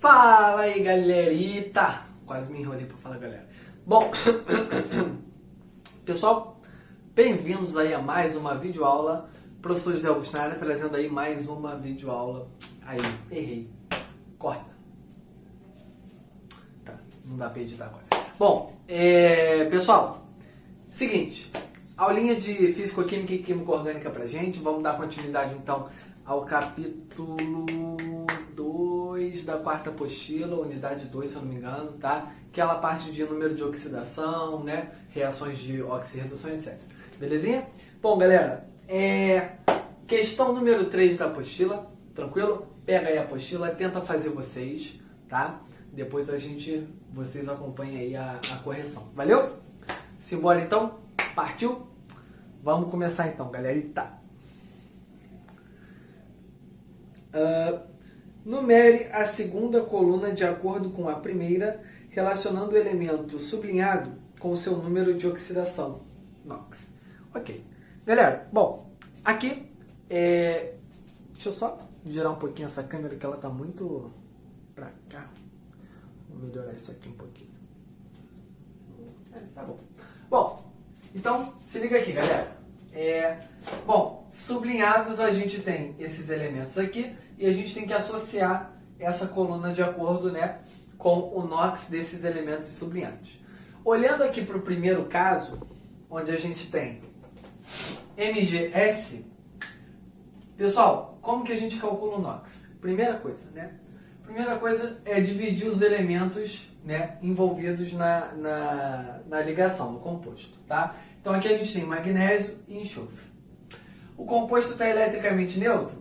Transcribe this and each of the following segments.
Fala aí, galerita! Quase me enrolei pra falar, galera. Bom, pessoal, bem-vindos aí a mais uma videoaula. Professor José Augusto na área, trazendo aí mais uma videoaula. Aí, errei. Corta. Tá, não dá pra editar agora. Bom, pessoal, seguinte, aulinha de Físico-Química e Químico-Orgânica pra gente. Vamos dar continuidade então ao capítulo 2 da quarta apostila, unidade 2, se eu não me engano, tá? Aquela parte de número de oxidação, né? Reações de oxirredução, etc. Belezinha? Bom, galera, questão número 3 da apostila, tranquilo? Pega aí a apostila, tenta fazer vocês, tá? Depois vocês acompanham aí a correção. Valeu? Simbora então? Partiu? Vamos começar então, galerita. Numere a segunda coluna de acordo com a primeira, relacionando o elemento sublinhado com o seu número de oxidação, NOx. Ok. Galera, bom, aqui, deixa eu só girar um pouquinho essa câmera que ela tá muito pra cá. Vou melhorar isso aqui um pouquinho. Tá bom. Bom, então, se liga aqui, galera. Bom, sublinhados a gente tem esses elementos aqui e a gente tem que associar essa coluna de acordo, né, com o NOx desses elementos sublinhados. Olhando aqui para o primeiro caso, onde a gente tem MgS, pessoal, como que a gente calcula o NOx? Primeira coisa, né? Primeira coisa é dividir os elementos, né, envolvidos na ligação, no composto, tá? Então aqui a gente tem magnésio e enxofre. O composto está eletricamente neutro?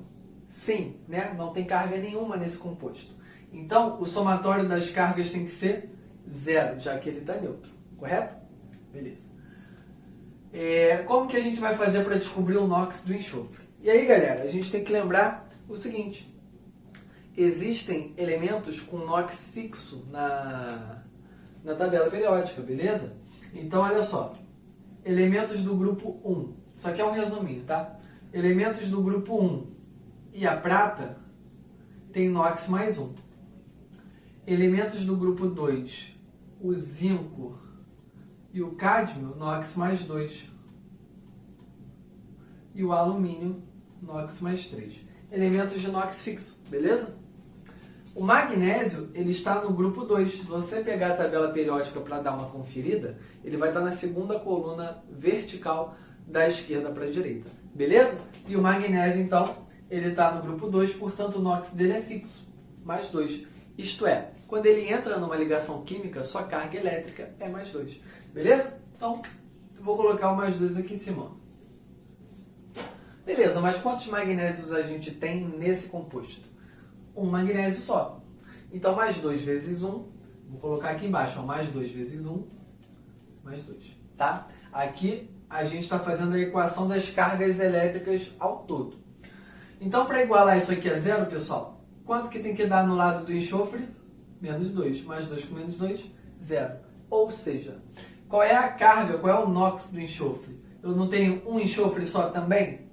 Sim, né? Não tem carga nenhuma nesse composto. Então o somatório das cargas tem que ser zero, já que ele está neutro, correto? Beleza. Como que a gente vai fazer para descobrir o NOx do enxofre? E aí, galera, a gente tem que lembrar o seguinte: existem elementos com NOx fixo na tabela periódica, beleza? Então, olha só. Elementos do grupo 1. Isso aqui é um resuminho, tá? Elementos do grupo 1 e a prata tem NOx mais 1. Elementos do grupo 2, o zinco e o cádmio, NOx mais 2. E o alumínio, NOx mais 3. Elementos de NOx fixo, beleza? O magnésio, ele está no grupo 2. Se você pegar a tabela periódica para dar uma conferida, ele vai estar na segunda coluna vertical da esquerda para a direita. Beleza? E o magnésio, então, ele está no grupo 2, portanto o NOx dele é fixo, mais 2. Isto é, quando ele entra numa ligação química, sua carga elétrica é mais 2. Beleza? Então, eu vou colocar o mais 2 aqui em cima. Beleza, mas quantos magnésios a gente tem nesse composto? Um magnésio só. Então, mais 2 vezes 1, vou colocar aqui embaixo, ó, mais 2 vezes 1, mais 2, tá? Aqui a gente está fazendo a equação das cargas elétricas ao todo. Então, para igualar isso aqui a zero, pessoal, quanto que tem que dar no lado do enxofre? Menos 2. Mais 2 com menos 2, zero. Ou seja, qual é a carga, qual é o NOx do enxofre? Eu não tenho um enxofre só também?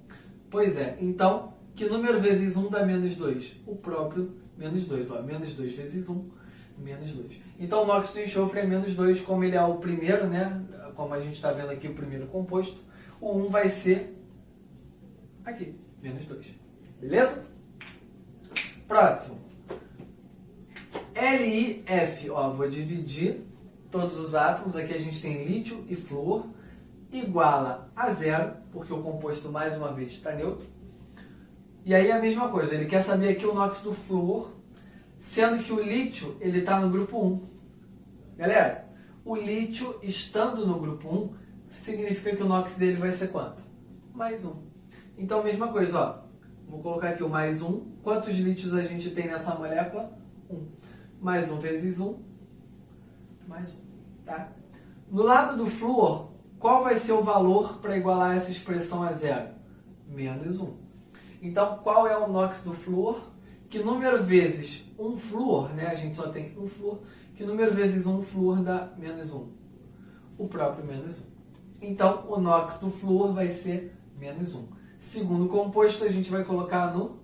Pois é, então, que número vezes 1 dá menos 2? O próprio menos 2, ó, menos 2 vezes 1, menos 2. Então o NOx do enxofre é menos 2, como ele é o primeiro, né? Como a gente está vendo aqui o primeiro composto, o 1 vai ser aqui, menos 2. Beleza? Próximo. LiF, ó, vou dividir todos os átomos, aqui a gente tem lítio e flúor, iguala a zero, porque o composto mais uma vez está neutro. E aí a mesma coisa, ele quer saber aqui o NOx do flúor, sendo que o lítio ele está no grupo 1. Galera, o lítio estando no grupo 1, significa que o NOx dele vai ser quanto? Mais 1. Então, mesma coisa, ó, vou colocar aqui o mais 1. Quantos lítios a gente tem nessa molécula? 1. Mais 1 vezes 1, mais 1, tá? No lado do flúor, qual vai ser o valor para igualar essa expressão a zero? Menos 1. Então, qual é o NOx do flúor? Que número vezes um flúor, né? A gente só tem um flúor. Que número vezes um flúor dá menos 1? O próprio menos 1. Então, o NOx do flúor vai ser menos 1. Segundo composto, a gente vai colocar no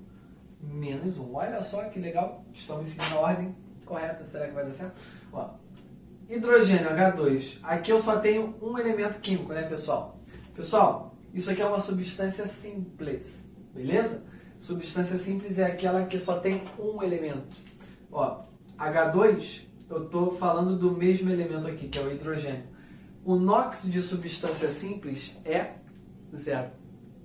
menos 1. Olha só que legal, estamos seguindo a ordem correta, será que vai dar certo? Ó, hidrogênio H2, aqui eu só tenho um elemento químico, né, pessoal? Pessoal, isso aqui é uma substância simples, beleza? Substância simples é aquela que só tem um elemento. Ó, H2, eu estou falando do mesmo elemento aqui, que é o hidrogênio. O NOx de substância simples é zero.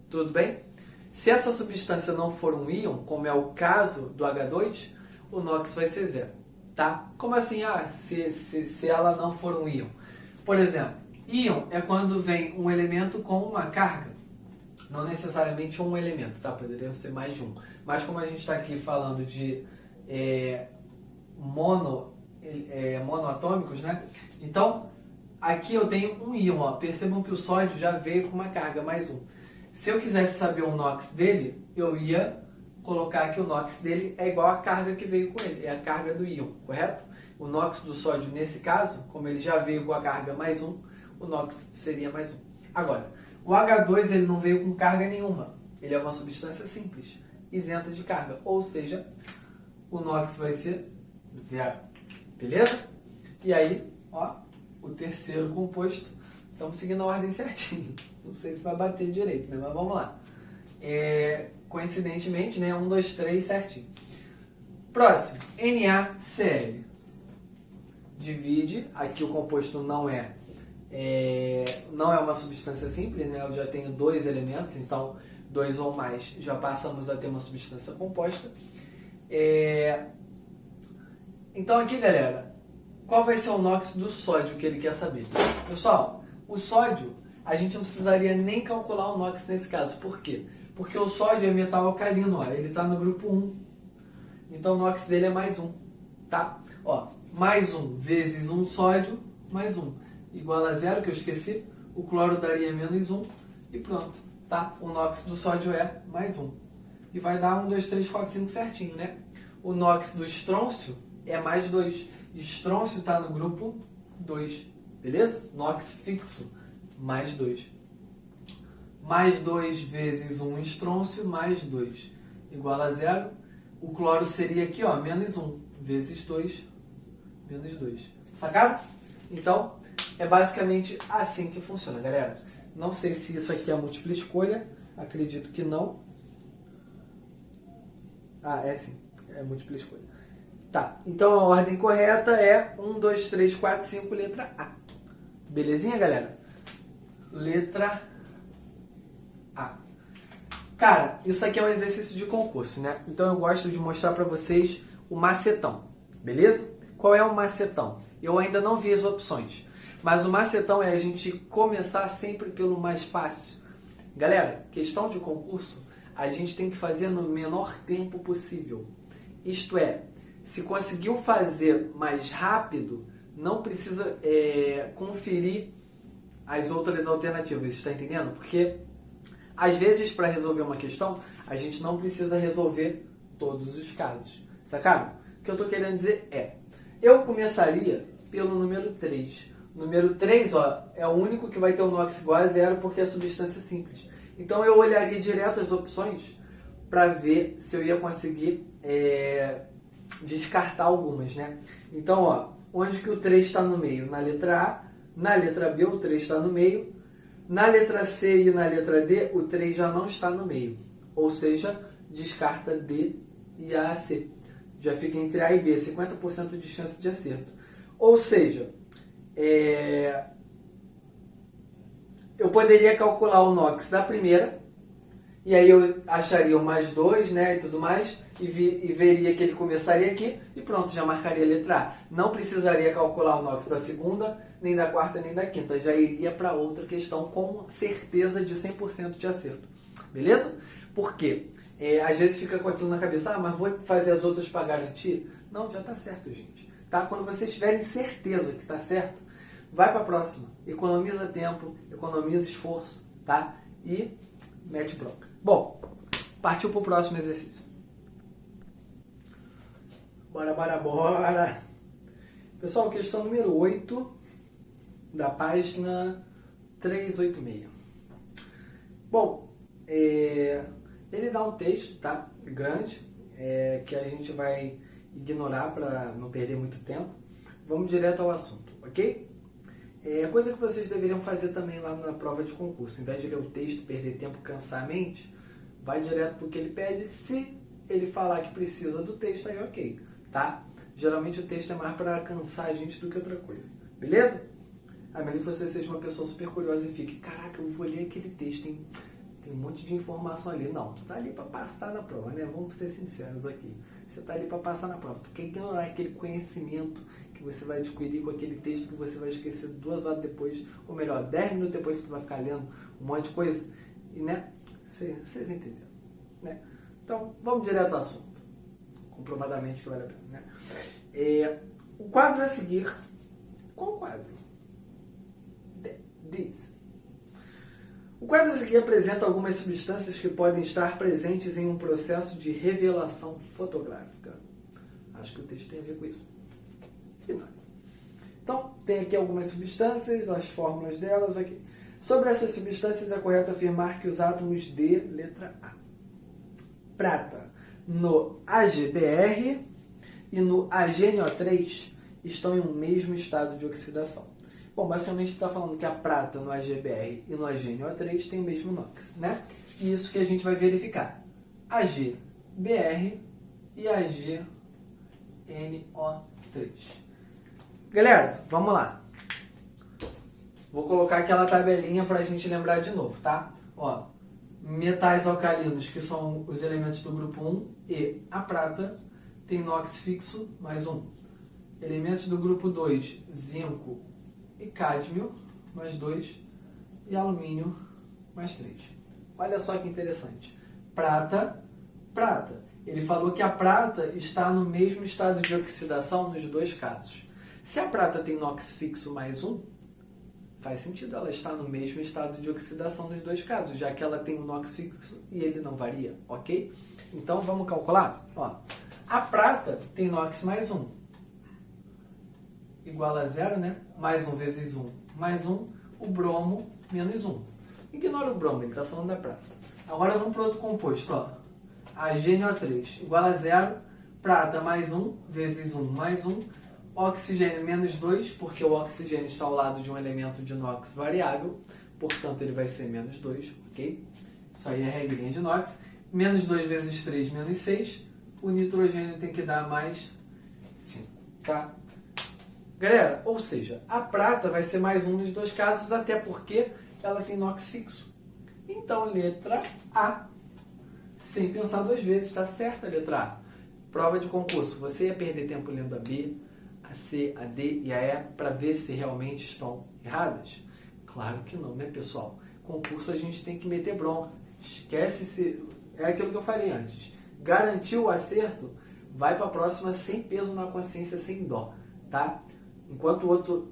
Tudo bem? Se essa substância não for um íon, como é o caso do H2, o NOx vai ser zero. Tá? Como assim? Se ela não for um íon. Por exemplo, íon é quando vem um elemento com uma carga. Não necessariamente um elemento, tá? Poderia ser mais de um. Mas como a gente está aqui falando de monoatômicos, né? Então, aqui eu tenho um íon. Ó. Percebam que o sódio já veio com uma carga, mais um. Se eu quisesse saber o NOx dele, eu ia colocar que o NOx dele é igual à carga que veio com ele. É a carga do íon, correto? O NOx do sódio, nesse caso, como ele já veio com a carga mais um, o NOx seria mais um. Agora, o H2 ele não veio com carga nenhuma. Ele é uma substância simples, isenta de carga. Ou seja, o NOx vai ser zero. Beleza? E aí, ó, o terceiro composto. Estamos seguindo a ordem certinho. Não sei se vai bater direito, né? Mas vamos lá. Coincidentemente, né? 1, 2, 3, certinho. Próximo, NaCl. Divide. Aqui o composto não é uma substância simples, né? Eu já tenho dois elementos, então 2 ou mais já passamos a ter uma substância composta. Então aqui, galera, qual vai ser o NOx do sódio que ele quer saber? Pessoal, o sódio, a gente não precisaria nem calcular o NOx nesse caso. Por quê? Porque o sódio é metal alcalino, ó, ele está no grupo 1. Então o NOx dele é mais 1, tá? Ó, mais 1 vezes 1 sódio, mais 1. Igual a 0, que eu esqueci. O cloro daria menos 1 e pronto, tá? O NOx do sódio é mais 1. E vai dar 1, 2, 3, 4, 5 certinho, né? O NOx do estrôncio é mais 2. Estrôncio está no grupo 2, beleza? NOx fixo, mais 2. Mais 2 vezes 1 estrôncio, mais 2. Igual a 0. O cloro seria aqui, ó, menos 1 vezes 2, menos 2. Sacaram? Então, é basicamente assim que funciona, galera. Não sei se isso aqui é múltipla escolha. Acredito que não. Ah, é sim. É múltipla escolha. Tá, então a ordem correta é 1, 2, 3, 4, 5, letra A. Belezinha, galera? Letra A. Cara, isso aqui é um exercício de concurso, né? Então eu gosto de mostrar para vocês o macetão, beleza? Qual é o macetão? Eu ainda não vi as opções, mas o macetão é a gente começar sempre pelo mais fácil. Galera, questão de concurso, a gente tem que fazer no menor tempo possível. Isto é, se conseguiu fazer mais rápido, não precisa conferir as outras alternativas, está entendendo? Porque às vezes para resolver uma questão, a gente não precisa resolver todos os casos. Sacaram? O que eu estou querendo dizer eu começaria pelo número 3. O número 3, ó, é o único que vai ter o NOx igual a 0 porque é substância simples. Então eu olharia direto as opções para ver se eu ia conseguir descartar algumas, né? Então, ó, onde que o 3 está no meio? Na letra A, na letra B o 3 está no meio, na letra C e na letra D o 3 já não está no meio, ou seja, descarta D e A, C. Já fica entre A e B, 50% de chance de acerto. Ou seja, eu poderia calcular o NOx da primeira, e aí eu acharia o mais 2, né, e tudo mais, e veria que ele começaria aqui, e pronto, já marcaria a letra A. Não precisaria calcular o NOx da segunda, nem da quarta, nem da quinta. Já iria para outra questão com certeza de 100% de acerto. Beleza? Por quê? Às vezes fica com aquilo na cabeça, mas vou fazer as outras para garantir? Não, já está certo, gente. Tá? Quando vocês tiverem certeza que está certo, vai para a próxima. Economiza tempo, economiza esforço, tá? E mete bronca. Bom, partiu para o próximo exercício. Bora, bora, bora! Pessoal, questão número 8 da página 386. Bom, ele dá um texto, tá? Grande, que a gente vai ignorar para não perder muito tempo. Vamos direto ao assunto, ok? Coisa que vocês deveriam fazer também lá na prova de concurso. Em vez de ler o texto, perder tempo, cansar a mente, vai direto para o que ele pede. Se ele falar que precisa do texto, aí ok, tá? Geralmente o texto é mais para cansar a gente do que outra coisa, beleza? A menos que você seja uma pessoa super curiosa e fique, caraca, eu vou ler aquele texto, hein? Tem um monte de informação ali. Não, tu tá ali para passar na prova, né? Vamos ser sinceros aqui. Você tá ali para passar na prova. Tu quer ignorar aquele conhecimento que você vai adquirir com aquele texto que você vai esquecer 2 horas depois, ou melhor, 10 minutos depois que tu vai ficar lendo um monte de coisa. E, né? Vocês entenderam, né? Então, vamos direto ao assunto. Comprovadamente que vale a pena, né? O quadro a seguir... Qual quadro? Diz. O quadro a seguir apresenta algumas substâncias que podem estar presentes em um processo de revelação fotográfica. Acho que o texto tem a ver com isso. Então, tem aqui algumas substâncias, as fórmulas delas aqui. Sobre essas substâncias, é correto afirmar que os átomos de letra A, prata, no AgBr e no AgNO3 estão em um mesmo estado de oxidação. Bom, basicamente está falando que a prata no AgBr e no AgNO3 tem o mesmo NOx, né? E isso que a gente vai verificar. AgBr e AgNO3. Galera, vamos lá. Vou colocar aquela tabelinha para a gente lembrar de novo, tá? Ó, metais alcalinos, que são os elementos do grupo 1, e a prata tem NOx fixo, mais 1. Elementos do grupo 2, zinco e cádmio, mais 2. E alumínio, mais 3. Olha só que interessante. Prata, prata. Ele falou que a prata está no mesmo estado de oxidação nos dois casos. Se a prata tem NOx fixo mais 1, faz sentido ela estar no mesmo estado de oxidação nos dois casos, já que ela tem um NOx fixo e ele não varia, ok? Então vamos calcular? Ó, a prata tem NOx mais 1, igual a 0, né? Mais 1 vezes 1, mais 1, o bromo menos 1. Ignora o bromo, ele está falando da prata. Agora vamos para outro composto, ó. AgNO3 igual a 0, prata mais 1 vezes 1 mais 1, oxigênio menos 2, porque o oxigênio está ao lado de um elemento de NOx variável, portanto ele vai ser menos 2, ok? Isso aí é a regrinha de NOx. Menos 2 vezes 3, menos 6. O nitrogênio tem que dar mais 5, tá? Galera, ou seja, a prata vai ser mais 1 nos dois casos, até porque ela tem NOx fixo. Então, letra A. Sem pensar 2 vezes, tá certa a letra A. Prova de concurso, você ia perder tempo lendo a B, a C, a D e a E para ver se realmente estão erradas? Claro que não, né, pessoal? Concurso a gente tem que meter bronca. Esquece se... É aquilo que eu falei antes. Garantiu o acerto, vai para a próxima sem peso na consciência, sem dó, tá? Enquanto o outro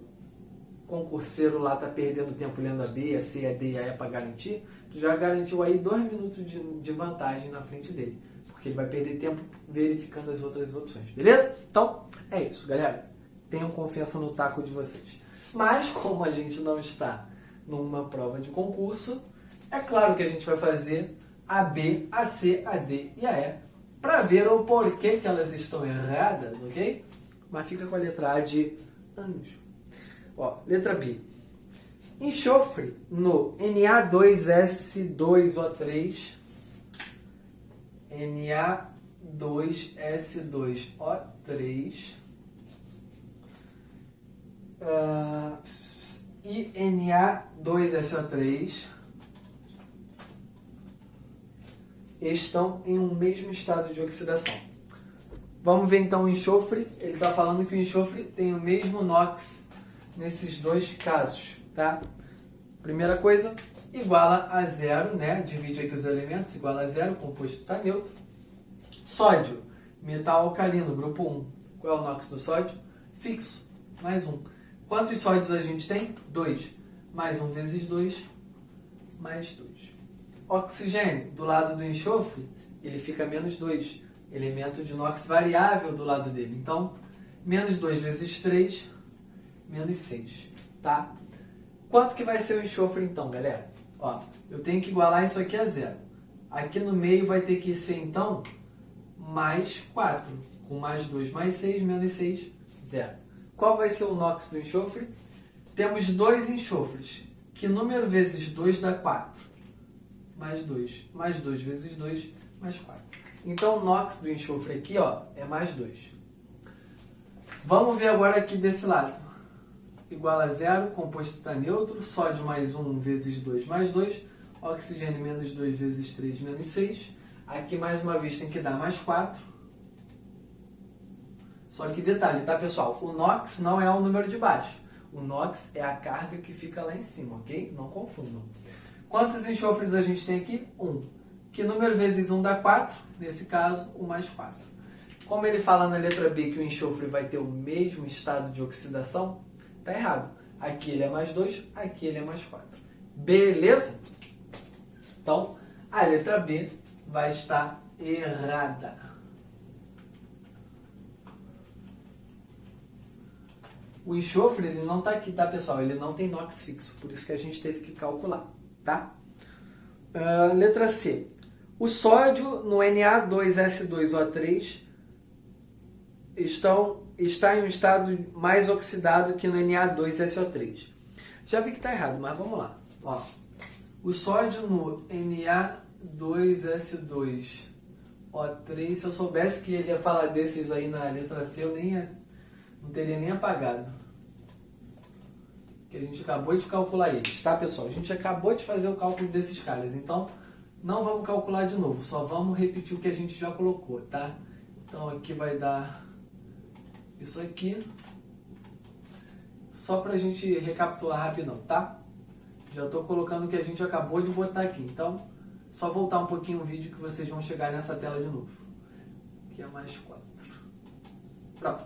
concurseiro lá tá perdendo tempo lendo a B, a C, a D e a E para garantir, tu já garantiu aí 2 minutos de vantagem na frente dele. Porque ele vai perder tempo verificando as outras opções, beleza? Então, é isso, galera. Tenham confiança no taco de vocês. Mas, como a gente não está numa prova de concurso, é claro que a gente vai fazer a B, a C, a D e a E para ver o porquê que elas estão erradas, ok? Mas fica com a letra A de anjo. Ó, letra B. Enxofre no Na2S2O3, Na2S2O3 e Na2SO3 estão em um mesmo estado de oxidação. Vamos ver então o enxofre. Ele está falando que o enxofre tem o mesmo NOx nesses dois casos, tá? Primeira coisa, iguala a 0, né? Divide aqui os elementos, iguala a 0, o composto está neutro. Sódio, metal alcalino, grupo 1. Qual é o NOx do sódio? Fixo, mais 1. Quantos sódios a gente tem? 2. Mais 1 vezes 2, mais 2. Oxigênio, do lado do enxofre, ele fica menos 2. Elemento de NOx variável do lado dele. Então, menos 2 vezes 3, menos 6. Tá? Quanto que vai ser o enxofre então, galera? Ó, eu tenho que igualar isso aqui a 0. Aqui no meio vai ter que ser, então, mais 4. com mais 2 mais 6, menos 6, 0. Qual vai ser o NOx do enxofre? Temos 2 enxofres. Que número vezes 2 dá 4? Mais 2. Mais 2 vezes 2, mais 4. Então o NOx do enxofre aqui, ó, é mais 2. Vamos ver agora aqui desse lado. Igual a 0, composto está neutro, sódio mais 1 vezes 2 mais 2, oxigênio menos 2 vezes 3 menos 6. Aqui mais uma vez tem que dar mais 4. Só que detalhe, tá pessoal? O NOx não é o número de baixo. O NOx é a carga que fica lá em cima, ok? Não confundam. Quantos enxofres a gente tem aqui? 1. Que número vezes 1 dá 4? Nesse caso, 1 mais 4. Como ele fala na letra B que o enxofre vai ter o mesmo estado de oxidação, tá errado. Aqui ele é mais 2, aqui ele é mais 4. Beleza? Então, a letra B vai estar errada. O enxofre ele não está aqui, tá pessoal? Ele não tem NOx fixo, por isso que a gente teve que calcular, tá? Letra C. O sódio no Na2S2O3 está em um estado mais oxidado que no Na2SO3. Já vi que está errado, mas vamos lá. Ó, o sódio no Na2S2O3, se eu soubesse que ele ia falar desses aí na letra C, eu não teria nem apagado. Que a gente acabou de calcular eles, tá pessoal? A gente acabou de fazer o cálculo desses caras, então não vamos calcular de novo, só vamos repetir o que a gente já colocou, tá? Então aqui vai dar isso aqui, só pra gente recapitular rapidão, tá? Já estou colocando o que a gente acabou de botar aqui, então só voltar um pouquinho o vídeo que vocês vão chegar nessa tela de novo. Aqui é mais 4. Pronto.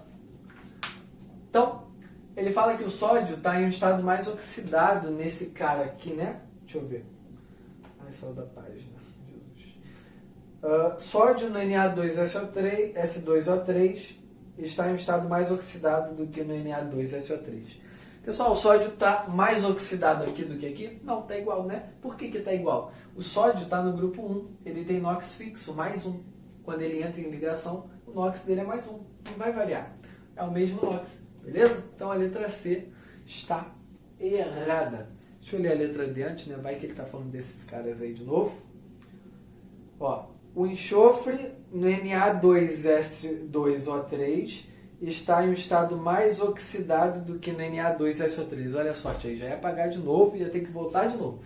Então, ele fala que o sódio está em um estado mais oxidado nesse cara aqui, né? Deixa eu ver. Ai, saiu da página. Jesus. Sódio no Na2SO3 está em um estado mais oxidado do que no Na2SO3. Pessoal, o sódio está mais oxidado aqui do que aqui? Não, está igual, né? Por que está igual? O sódio está no grupo 1, ele tem NOx fixo, mais 1. Quando ele entra em ligação, o NOx dele é mais 1. Não vai variar. É o mesmo NOx. Beleza? Então a letra C está errada. Deixa eu ler a letra D antes, né? Vai que ele está falando desses caras aí de novo. Ó, o enxofre no Na2S2O3 está em um estado mais oxidado do que no Na2SO3. Olha a sorte aí, já ia apagar de novo e ia ter que voltar de novo.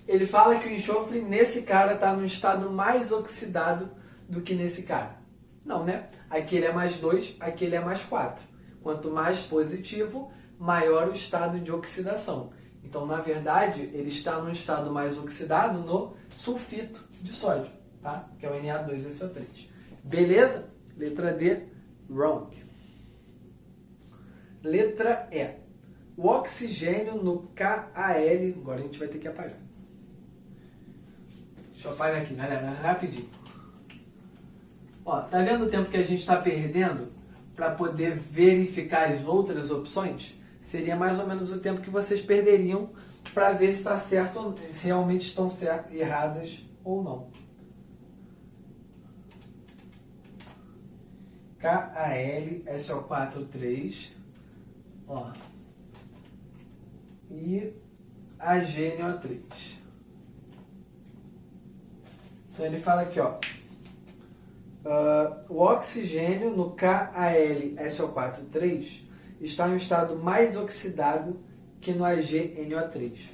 Ele fala que o enxofre nesse cara está no estado mais oxidado do que nesse cara. Não, né? Aqui ele é mais 2, aqui ele é mais 4. Quanto mais positivo, maior o estado de oxidação. Então, na verdade, ele está no estado mais oxidado no sulfito de sódio, tá? Que é o Na2SO3. Beleza? Letra D, wrong. Letra E. O oxigênio no KAL, agora a gente vai ter que apagar. Deixa eu apagar aqui, galera, rapidinho. Ó, tá vendo o tempo que a gente está perdendo para poder verificar as outras opções? Seria mais ou menos o tempo que vocês perderiam para ver se está certo ou se realmente estão erradas ou não. KALSO4,3, ó, e AgNO3. Então ele fala aqui, ó. O oxigênio no KALSO4,3 está em um estado mais oxidado que no AgNO3.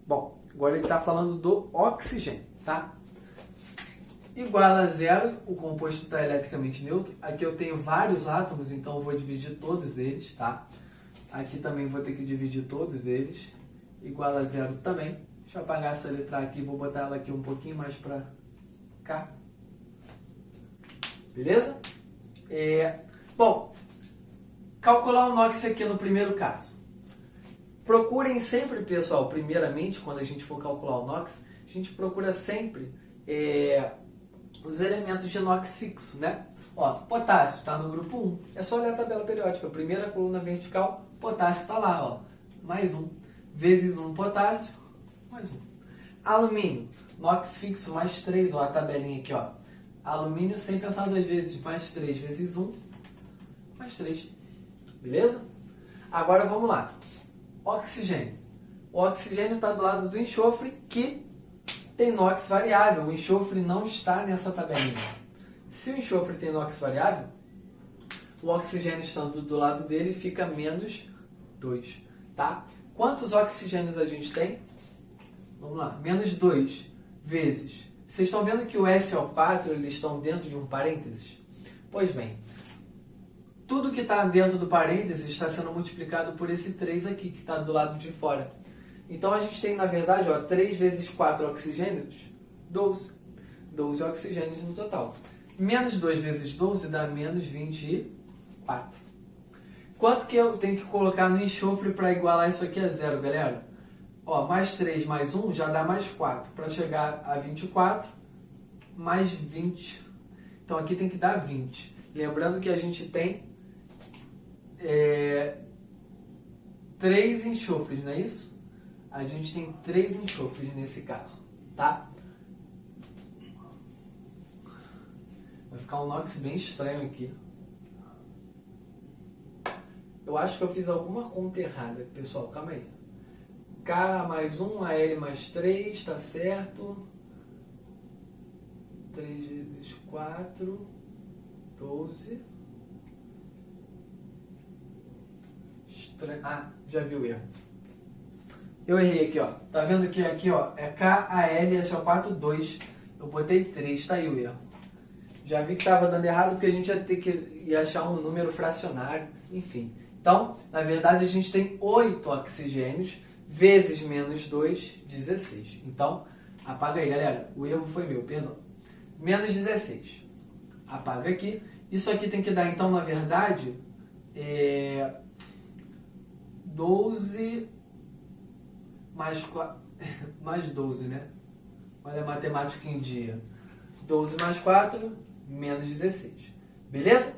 Bom, agora ele está falando do oxigênio, tá? Igual a 0, o composto está eletricamente neutro. Aqui eu tenho vários átomos, então eu vou dividir todos eles, tá? Aqui também vou ter que dividir todos eles. Igual a 0 também. Deixa eu apagar essa letra aqui, vou botar ela aqui um pouquinho mais para cá. Beleza? Bom, calcular o NOx aqui no primeiro caso. Procurem sempre, pessoal, primeiramente, quando a gente for calcular o NOx, a gente procura sempre os elementos de NOx fixo, né? Ó, potássio está no grupo 1. É só olhar a tabela periódica. A primeira coluna vertical, potássio está lá, ó. Mais 1. Vezes 1 potássio, mais 1. Alumínio, NOx fixo mais 3, ó, a tabelinha aqui, ó. Alumínio sem pensar duas vezes, mais 3 vezes 1, mais 3. Beleza? Agora vamos lá. Oxigênio. O oxigênio está do lado do enxofre, que tem NOx variável. O enxofre não está nessa tabelinha. Se o enxofre tem NOx variável, o oxigênio estando do lado dele fica menos 2. Tá? Quantos oxigênios a gente tem? Vamos lá. Menos 2 vezes. Vocês estão vendo que o SO4 eles estão dentro de um parênteses? Pois bem, tudo que está dentro do parênteses está sendo multiplicado por esse 3 aqui, que está do lado de fora. Então, a gente tem, na verdade, ó, 3 vezes 4 oxigênios, 12. 12 oxigênios no total. Menos 2 vezes 12 dá menos 24. Quanto que eu tenho que colocar no enxofre para igualar isso aqui a zero, galera? Ó, mais 3 mais 1 já dá mais 4. Para chegar a 24, mais 20. Então, aqui tem que dar 20. Lembrando que a gente tem 3 enxofres, não é isso? A gente tem 3 enxofres nesse caso, tá? Vai ficar um NOx bem estranho aqui. Eu acho que eu fiz alguma conta errada, pessoal, calma aí. K mais 1, AL mais 3, tá certo? 3 vezes 4, 12. Estranho. Ah, já vi o erro. Eu errei aqui, ó. Tá vendo que aqui, ó, é KAL SO4, 2. Eu botei 3, tá aí o erro. Já vi que tava dando errado porque a gente ia ter que achar um número fracionário, enfim. Então, na verdade, a gente tem 8 oxigênios vezes menos 2, 16. Então, apaga aí, galera. O erro foi meu, perdão. Menos 16. Apaga aqui. Isso aqui tem que dar, então, na verdade, 12 mais 4, mais 12, né? Olha a matemática em dia. 12 mais 4, menos 16. Beleza?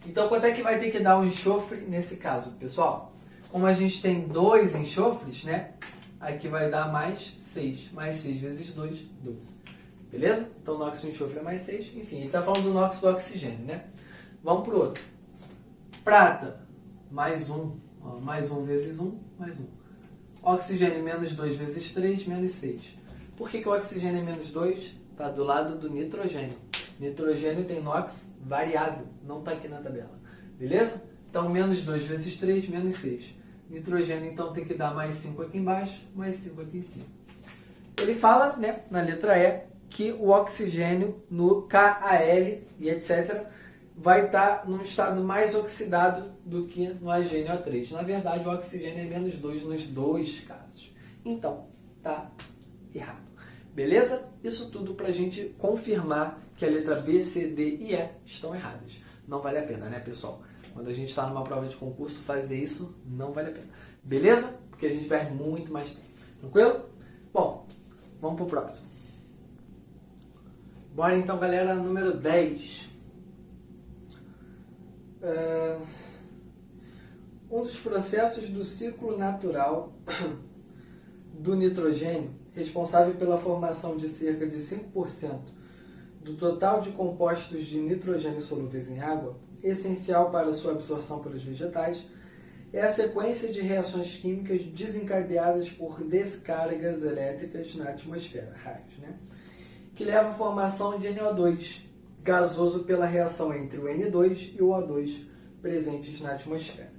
Então, quanto é que vai ter que dar o enxofre nesse caso, pessoal? Como a gente tem 2 enxofres, né? Aqui vai dar mais 6. Mais 6 vezes 2, 12. Beleza? Então, o NOx do enxofre é mais 6. Enfim, ele está falando do NOx do oxigênio, né? Vamos para o outro. Prata, mais 1. Ó, mais 1 vezes 1, mais 1. Oxigênio, menos 2 vezes 3, menos 6. Por que o oxigênio é menos 2? Está do lado do nitrogênio. Nitrogênio tem NOx variável, não está aqui na tabela. Beleza? Então, menos 2 vezes 3, menos 6. Nitrogênio, então, tem que dar mais 5 aqui embaixo, mais 5 aqui em cima. Ele fala, né, na letra E, que o oxigênio no KAL e etc. vai estar num estado mais oxidado do que no HNO3. Na verdade, o oxigênio é menos 2 nos dois casos. Então, tá errado. Beleza? Isso tudo para a gente confirmar que a letra B, C, D e E estão erradas. Não vale a pena, né, pessoal? Quando a gente está numa prova de concurso, fazer isso não vale a pena. Beleza? Porque a gente perde muito mais tempo. Tranquilo? Bom, vamos pro próximo. Bora então, galera, número 10. Um dos processos do ciclo natural do nitrogênio, responsável pela formação de cerca de 5% do total de compostos de nitrogênio solúveis em água, essencial para sua absorção pelos vegetais, é a sequência de reações químicas desencadeadas por descargas elétricas na atmosfera, raios, né? Que leva à formação de NO2, gasoso pela reação entre o N2 e o O2 presentes na atmosfera.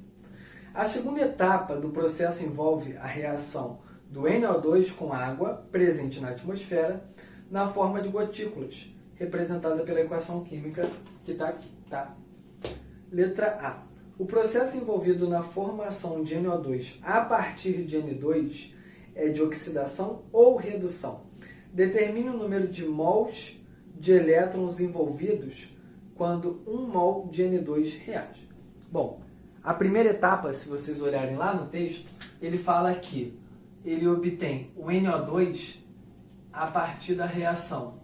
A segunda etapa do processo envolve a reação do NO2 com água presente na atmosfera na forma de gotículas, representada pela equação química que está aqui, tá? Letra A. O processo envolvido na formação de NO2 a partir de N2 é de oxidação ou redução. Determine o número de mols de elétrons envolvidos quando 1 mol de N2 reage. Bom, a primeira etapa, se vocês olharem lá no texto, ele fala que ele obtém o NO2 a partir da reação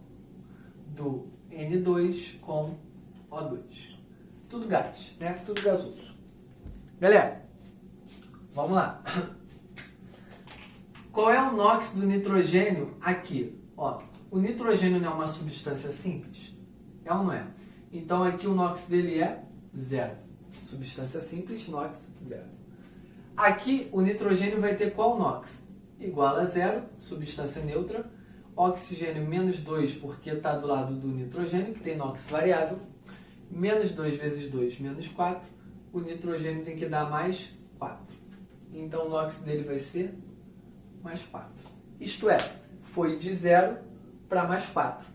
do N2 com O2. Tudo gás, né? Tudo gasoso. Galera, vamos lá. Qual é o NOx do nitrogênio aqui? Ó, O nitrogênio não é uma substância simples? É ou não é? Então aqui o NOx dele é 0. Substância simples, NOx 0. Aqui o nitrogênio vai ter qual NOx? Igual a 0, substância neutra. Oxigênio menos 2, porque está do lado do nitrogênio, que tem NOx variável. Menos 2 vezes 2, menos 4. O nitrogênio tem que dar mais 4. Então o NOx dele vai ser mais 4. Isto é, foi de 0 para mais 4.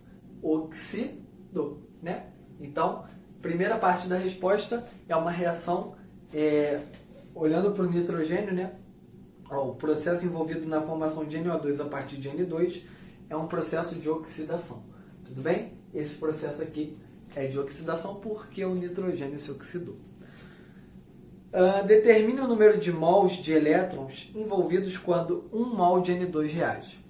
Oxidou, né? Então, primeira parte da resposta é uma reação, olhando para o nitrogênio, né? O processo envolvido na formação de NO2 a partir de N2 é um processo de oxidação. Tudo bem? Esse processo aqui é de oxidação porque o nitrogênio se oxidou. Determine o número de mols de elétrons envolvidos quando 1 mol de N2 reage.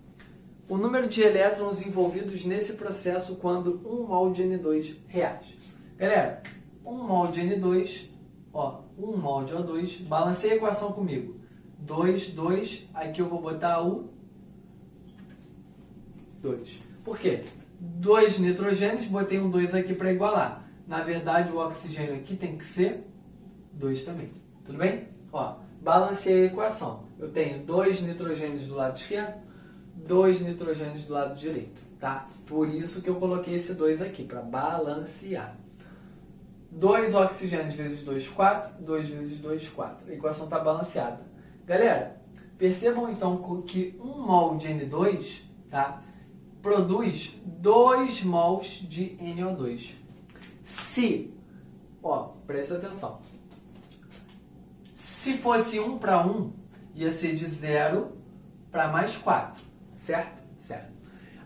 O número de elétrons envolvidos nesse processo quando 1 mol de N2 reage. Galera, 1 mol de N2, 1 mol de O2, balancei a equação comigo. 2, 2, aqui eu vou botar o 2. Por quê? 2 nitrogênios, botei um 2 aqui para igualar. Na verdade, o oxigênio aqui tem que ser 2 também. Tudo bem? Balancei a equação. Eu tenho 2 nitrogênios do lado esquerdo, 2 nitrogênios do lado direito. Tá? Por isso que eu coloquei esse 2 aqui, para balancear. 2 oxigênios vezes 2, 4. 2 vezes 2, 4. A equação está balanceada. Galera, percebam então que 1 mol de N2, tá, produz 2 mols de NO2. Se, presta atenção, se fosse 1 para 1, ia ser de 0 para mais 4, certo? Certo.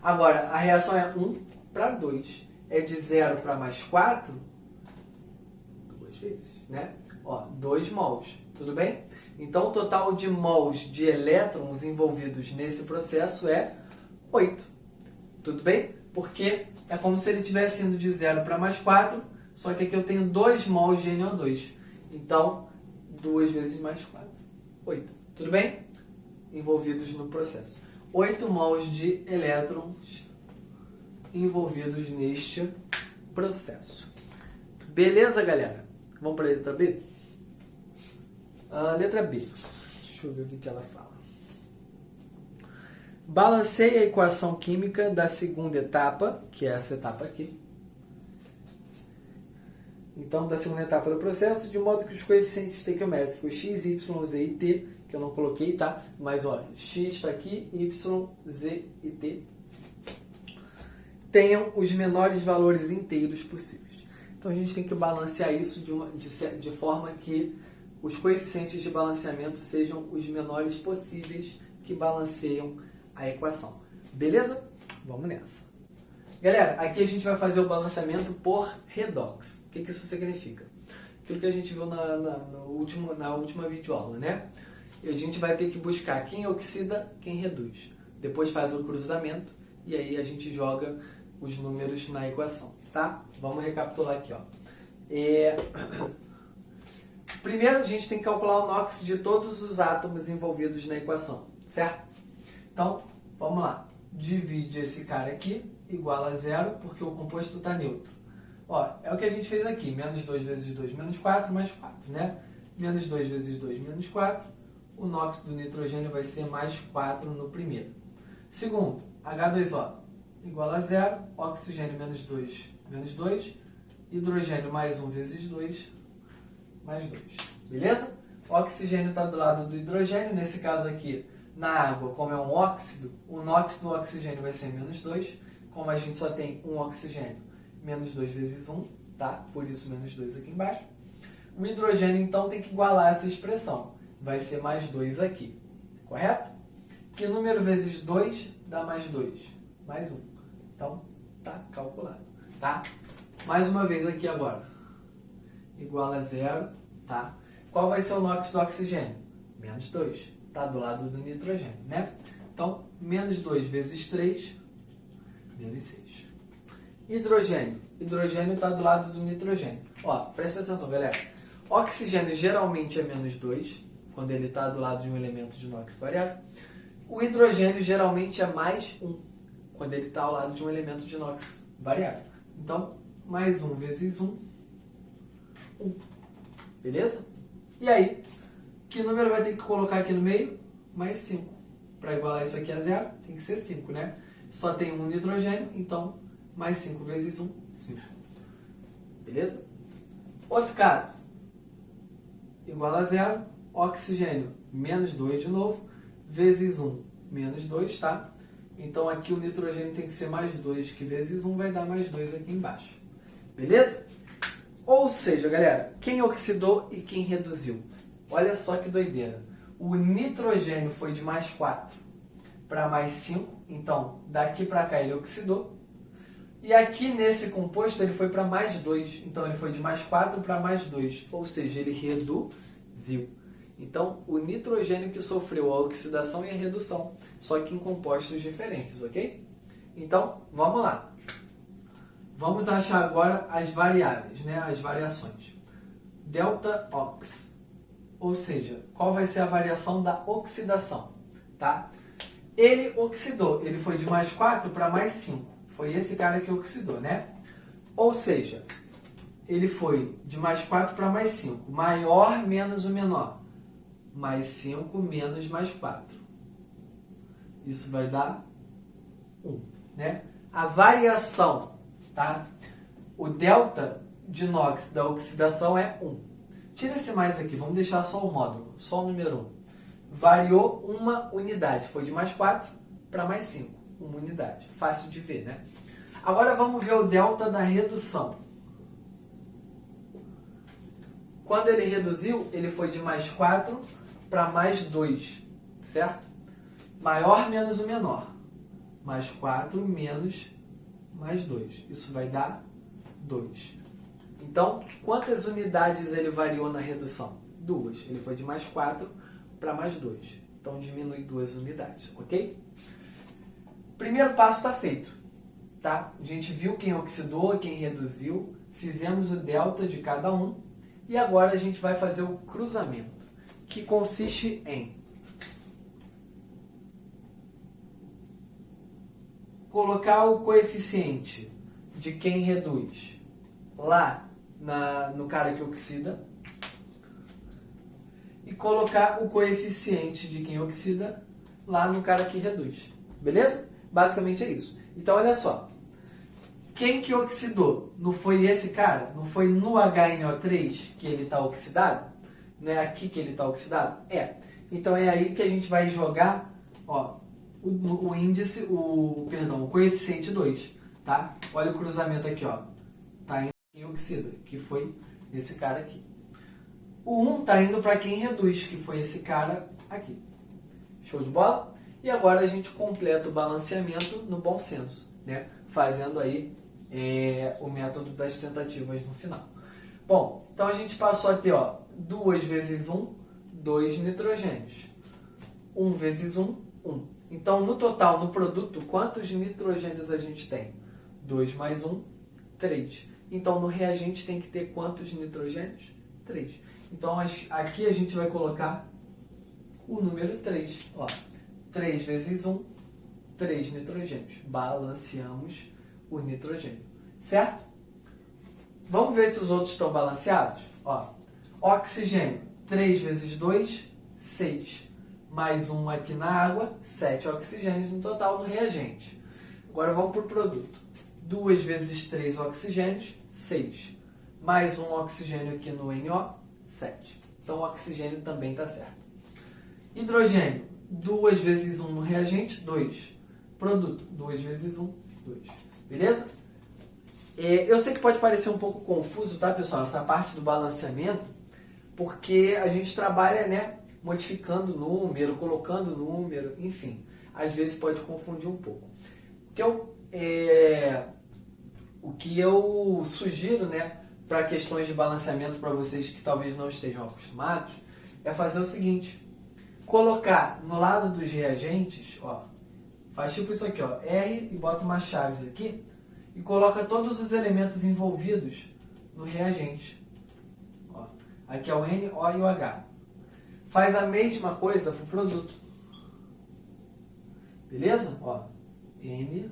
Agora, a reação é 1 para 2. É de 0 para mais 4, 2 vezes, né? 2 mols, tudo bem? Então, o total de mols de elétrons envolvidos nesse processo é 8. Tudo bem? Porque é como se ele estivesse indo de 0 para mais 4, só que aqui eu tenho 2 mols de NO2. Então, 2 vezes mais 4, 8. Tudo bem? Envolvidos no processo. 8 mols de elétrons envolvidos neste processo. Beleza, galera? Vamos para a letra B? Letra B. Deixa eu ver o que ela fala. Balanceie a equação química da segunda etapa, que é essa etapa aqui. Então, da segunda etapa do processo, de modo que os coeficientes estequiométricos x, y, z e t, que eu não coloquei, tá? Mas, x está aqui, y, z e t, tenham os menores valores inteiros possíveis. Então, a gente tem que balancear isso de forma que os coeficientes de balanceamento sejam os menores possíveis que balanceiam a equação. Beleza? Vamos nessa. Galera, aqui a gente vai fazer o balanceamento por redox. O que isso significa? Aquilo que a gente viu na última videoaula, né? E a gente vai ter que buscar quem oxida, quem reduz. Depois faz o cruzamento e aí a gente joga os números na equação, tá? Vamos recapitular aqui, Primeiro a gente tem que calcular o NOx de todos os átomos envolvidos na equação, certo? Então, vamos lá. Divide esse cara aqui, igual a 0, porque o composto está neutro. É o que a gente fez aqui. Menos 2 vezes 2, menos 4, mais 4, né? Menos 2 vezes 2, menos 4. O NOx do nitrogênio vai ser mais 4 no primeiro. Segundo, H2O igual a 0. Oxigênio menos 2, menos 2. Hidrogênio mais 1 vezes 2, mais 2. Beleza? O oxigênio está do lado do hidrogênio. Nesse caso aqui, na água, como é um óxido, o NOx do oxigênio vai ser menos 2. Como a gente só tem um oxigênio, menos 2 vezes 1, tá? Por isso, menos 2 aqui embaixo. O hidrogênio, então, tem que igualar essa expressão. Vai ser mais 2 aqui, correto? Que número vezes 2 dá mais 2? Mais 1. Então, tá calculado, tá? Mais uma vez aqui agora. Igual a 0, tá? Qual vai ser o NOx do oxigênio? Menos 2. Tá do lado do nitrogênio, né? Então, menos 2 vezes 3, menos 6. Hidrogênio. Hidrogênio está do lado do nitrogênio. Presta atenção, galera. Oxigênio geralmente é menos 2, quando ele está do lado de um elemento de NOx variável. O hidrogênio geralmente é mais 1, quando ele está ao lado de um elemento de inox variável. Então, mais 1 vezes 1, 1. Beleza? E aí, que número vai ter que colocar aqui no meio? Mais 5. Para igualar isso aqui a 0, tem que ser 5, né? Só tem um nitrogênio, então mais 5 vezes 1, 5. Beleza? Outro caso. Igual a 0, oxigênio menos 2 de novo, vezes 1 menos 2, tá? Então aqui o nitrogênio tem que ser mais 2, que vezes 1 vai dar mais 2 aqui embaixo. Beleza? Ou seja, galera, quem oxidou e quem reduziu? Olha só que doideira. O nitrogênio foi de mais 4 para mais 5, então daqui para cá ele oxidou. E aqui nesse composto ele foi para mais 2, então ele foi de mais 4 para mais 2, ou seja, ele reduziu. Então o nitrogênio que sofreu a oxidação e a redução, só que em compostos diferentes, ok? Então, vamos lá. Vamos achar agora as variáveis, né? As variações. Delta ox, ou seja, qual vai ser a variação da oxidação, tá? Ele oxidou, ele foi de mais 4 para mais 5. Foi esse cara que oxidou, né? Ou seja, ele foi de mais 4 para mais 5. Maior menos o menor. Mais 5 menos mais 4. Isso vai dar 1, né? A variação, tá? O delta de inox da oxidação é 1. Tira esse mais aqui, vamos deixar só o módulo, só o número 1. Variou uma unidade, foi de mais 4 para mais 5. Uma unidade, fácil de ver, né? Agora vamos ver o delta da redução. Quando ele reduziu, ele foi de mais 4 para mais 2, certo? Maior menos o menor. Mais 4 menos mais 2. Isso vai dar 2. Então, quantas unidades ele variou na redução? 2. Ele foi de mais 4 para mais 2. Então, diminui 2 unidades, ok? Primeiro passo está feito, tá? A gente viu quem oxidou, quem reduziu, fizemos o delta de cada um e agora a gente vai fazer o cruzamento, que consiste em colocar o coeficiente de quem reduz lá no cara que oxida e colocar o coeficiente de quem oxida lá no cara que reduz. Beleza? Basicamente é isso. Então, olha só. Quem que oxidou? Não foi esse cara? Não foi no HNO3 que ele está oxidado? Não é aqui que ele está oxidado? É. Então, é aí que a gente vai jogar ó, o índice, o coeficiente 2. Tá? Olha o cruzamento aqui. Ó. Tá indo para quem oxida, que foi esse cara aqui. O 1 está indo para quem reduz, que foi esse cara aqui. Show de bola? E agora a gente completa o balanceamento no bom senso, né? Fazendo aí o método das tentativas no final. Bom, então a gente passou a ter 2 vezes 1, 2 nitrogênios. 1 vezes 1, 1. Então, no total, no produto, quantos nitrogênios a gente tem? 2 mais 1, 3. Então, no reagente tem que ter quantos nitrogênios? 3. Então, aqui a gente vai colocar o número 3. 3 vezes 1, 3 nitrogênios. Balanceamos o nitrogênio. Certo? Vamos ver se os outros estão balanceados? Oxigênio, 3 vezes 2, 6. Mais 1 aqui na água, 7 oxigênios no total no reagente. Agora vamos para o produto. 2 vezes 3 oxigênios, 6. Mais 1 oxigênio aqui no NO, 7. Então o oxigênio também está certo. Hidrogênio, 2 vezes 1 no reagente, 2. Produto, 2 vezes 1, 2. Beleza? Eu sei que pode parecer um pouco confuso, tá, pessoal? Essa parte do balanceamento, porque a gente trabalha, né, modificando número, colocando número, enfim. Às vezes pode confundir um pouco. O que eu sugiro, né, para questões de balanceamento para vocês que talvez não estejam acostumados, é fazer o seguinte: colocar no lado dos reagentes, faz tipo isso aqui, R e bota umas chaves aqui e coloca todos os elementos envolvidos no reagente. Aqui é o N, O e o H. Faz a mesma coisa para o produto. Beleza? N,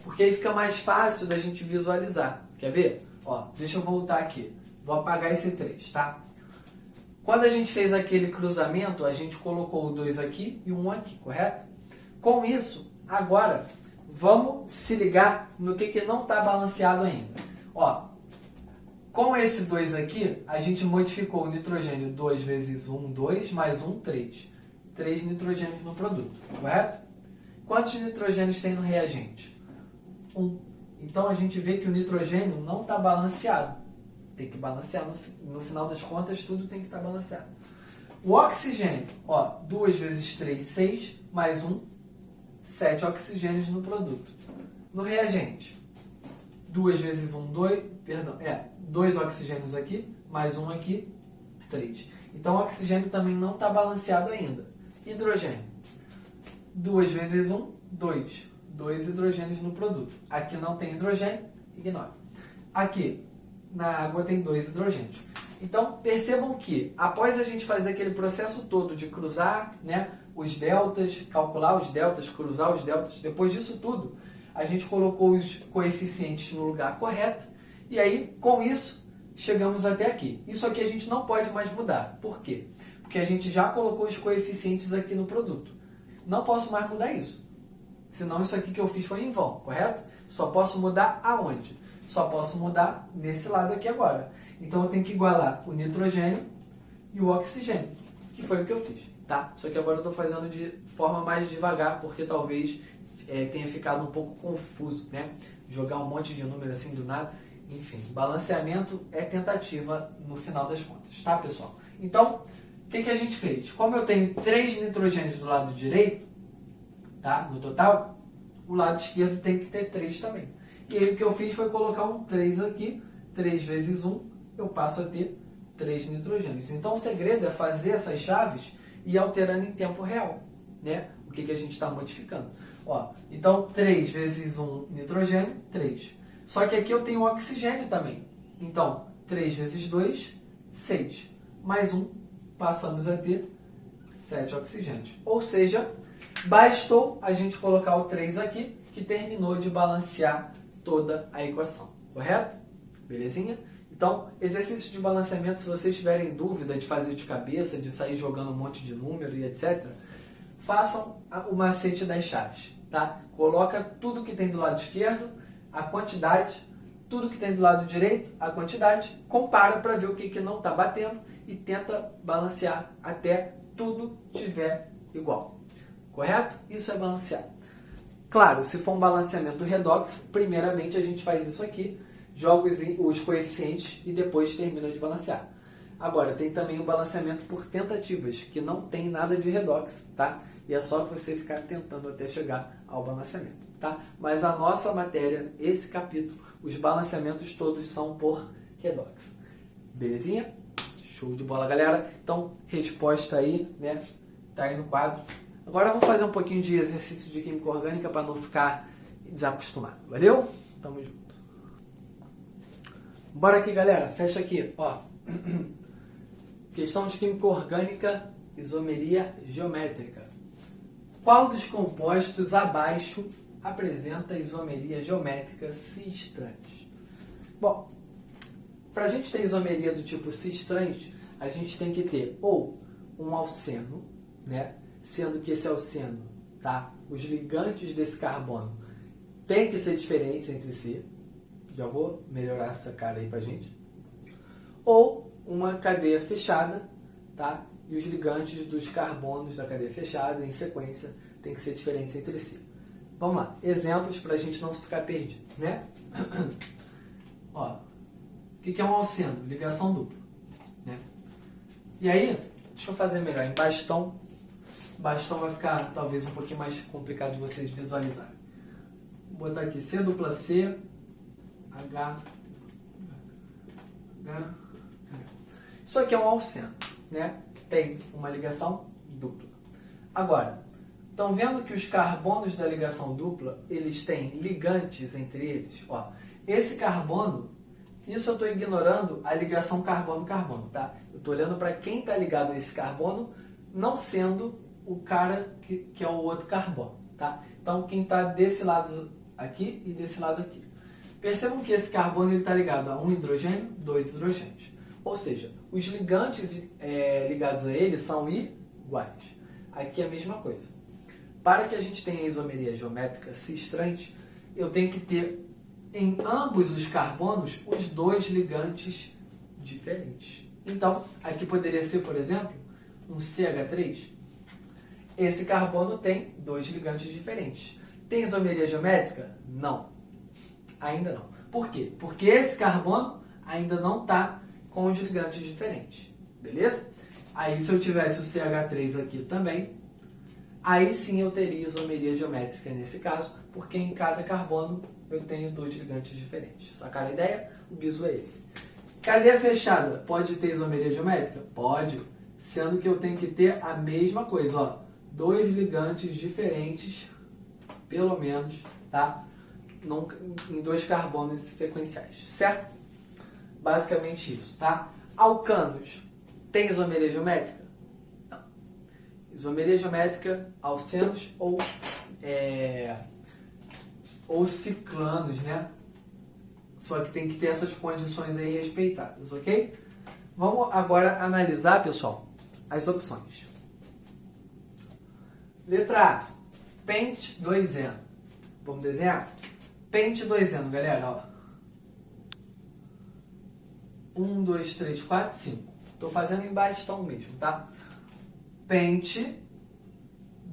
Porque aí fica mais fácil da gente visualizar. Quer ver? Ó, deixa eu voltar aqui. Vou apagar esse 3, tá? Quando a gente fez aquele cruzamento, a gente colocou o 2 aqui e o 1 aqui, correto? Com isso, agora, vamos se ligar no que não está balanceado ainda. Ó, com esse 2 aqui, a gente modificou o nitrogênio 2 vezes 1, 2, mais 1, 3. 3 nitrogênios no produto, correto? Quantos nitrogênios tem no reagente? 1. Então, a gente vê que o nitrogênio não está balanceado. Tem que balancear, no final das contas, tudo tem que estar balanceado. O oxigênio, ó, 2 vezes 3, 6, mais 1, 7 oxigênios no produto. No reagente, 2 vezes 1, 2, 2 oxigênios aqui, mais 1 aqui, 3. Então, o oxigênio também não está balanceado ainda. Hidrogênio, 2 vezes 1, 2. 2 hidrogênios no produto. Aqui não tem hidrogênio, ignore. Aqui, na água tem 2 hidrogênios. Então, percebam que, após a gente fazer aquele processo todo de cruzar, né, os deltas, calcular os deltas, cruzar os deltas, depois disso tudo, a gente colocou os coeficientes no lugar correto, e aí, com isso, chegamos até aqui. Isso aqui a gente não pode mais mudar. Por quê? Porque a gente já colocou os coeficientes aqui no produto. Não posso mais mudar isso. Senão isso aqui que eu fiz foi em vão, correto? Só posso mudar aonde? Só posso mudar nesse lado aqui agora. Então eu tenho que igualar o nitrogênio e o oxigênio, que foi o que eu fiz, tá? Só que agora eu estou fazendo de forma mais devagar, porque talvez tenha ficado um pouco confuso, né? Jogar um monte de número assim do nada. Enfim, balanceamento é tentativa no final das contas, tá, pessoal? Então, o que a gente fez? Como eu tenho 3 nitrogênios do lado direito, tá? No total, o lado esquerdo tem que ter 3 também. E aí o que eu fiz foi colocar um 3 aqui, 3 vezes 1, eu passo a ter 3 nitrogênios. Então o segredo é fazer essas chaves e ir alterando em tempo real, né? O que a gente está modificando. Ó, então 3 vezes 1 nitrogênio, 3. Só que aqui eu tenho oxigênio também. Então 3 vezes 2, 6. Mais 1, passamos a ter 7 oxigênios. Ou seja, bastou a gente colocar o 3 aqui, que terminou de balancear toda a equação, correto? Belezinha? Então, exercício de balanceamento, se vocês tiverem dúvida de fazer de cabeça, de sair jogando um monte de número e etc., façam o macete das chaves, tá? Coloca tudo que tem do lado esquerdo, a quantidade, tudo que tem do lado direito, a quantidade, compara para ver o que não está batendo e tenta balancear até tudo tiver igual. Correto? Isso é balancear. Claro, se for um balanceamento redox, primeiramente a gente faz isso aqui, joga os coeficientes e depois termina de balancear. Agora, tem também o balanceamento por tentativas, que não tem nada de redox, tá? E é só você ficar tentando até chegar ao balanceamento, tá? Mas a nossa matéria, esse capítulo, os balanceamentos todos são por redox. Belezinha? Show de bola, galera. Então, resposta aí, né? Tá aí no quadro. Agora vamos fazer um pouquinho de exercício de química orgânica para não ficar desacostumado. Valeu? Tamo junto. Bora aqui, galera. Fecha aqui, ó. Questão de química orgânica, isomeria geométrica. Qual dos compostos abaixo apresenta isomeria geométrica cis-trans? Bom, para a gente ter isomeria do tipo cis-trans, a gente tem que ter ou um alceno, né? Sendo que esse alceno, tá? Os ligantes desse carbono têm que ser diferentes entre si. Já vou melhorar essa cara aí pra gente. Ou uma cadeia fechada, tá? E os ligantes dos carbonos da cadeia fechada, em sequência, têm que ser diferentes entre si. Vamos lá. Exemplos pra gente não ficar perdido, né? Ó, o que é um alceno? Ligação dupla, né? E aí, deixa eu fazer melhor. Em bastão vai ficar talvez um pouquinho mais complicado de vocês visualizarem. Vou botar aqui C dupla C, H. Isso aqui é um alceno, né? Tem uma ligação dupla. Agora, estão vendo que os carbonos da ligação dupla, eles têm ligantes entre eles? Ó, esse carbono, isso eu estou ignorando a ligação carbono-carbono, tá? Eu estou olhando para quem está ligado a esse carbono, não sendo o cara que é o outro carbono, tá? Então, quem está desse lado aqui e desse lado aqui. Percebam que esse carbono está ligado a um hidrogênio, dois hidrogênios. Ou seja, os ligantes ligados a ele são iguais. Aqui é a mesma coisa. Para que a gente tenha isomeria geométrica cis-trans, eu tenho que ter em ambos os carbonos os dois ligantes diferentes. Então, aqui poderia ser, por exemplo, um CH3. Esse carbono tem dois ligantes diferentes. Tem isomeria geométrica? Não. Ainda não. Por quê? Porque esse carbono ainda não está com os ligantes diferentes. Beleza? Aí, se eu tivesse o CH3 aqui também, aí sim eu teria isomeria geométrica nesse caso, porque em cada carbono eu tenho dois ligantes diferentes. Sacaram a ideia? O bizu é esse. Cadeia fechada pode ter isomeria geométrica? Pode. Sendo que eu tenho que ter a mesma coisa, ó. Dois ligantes diferentes, pelo menos, tá? Em dois carbonos sequenciais, certo? Basicamente isso, tá? Alcanos, tem isomeria geométrica? Não. Isomeria geométrica, alcenos ou ciclanos, né? Só que tem que ter essas condições aí respeitadas, ok? Vamos agora analisar, pessoal, as opções. Letra A, pente 2N. Vamos desenhar? Pente 2N, galera, ó. 1, 2, 3, 4, 5. Estou fazendo em bastão mesmo, tá? Pente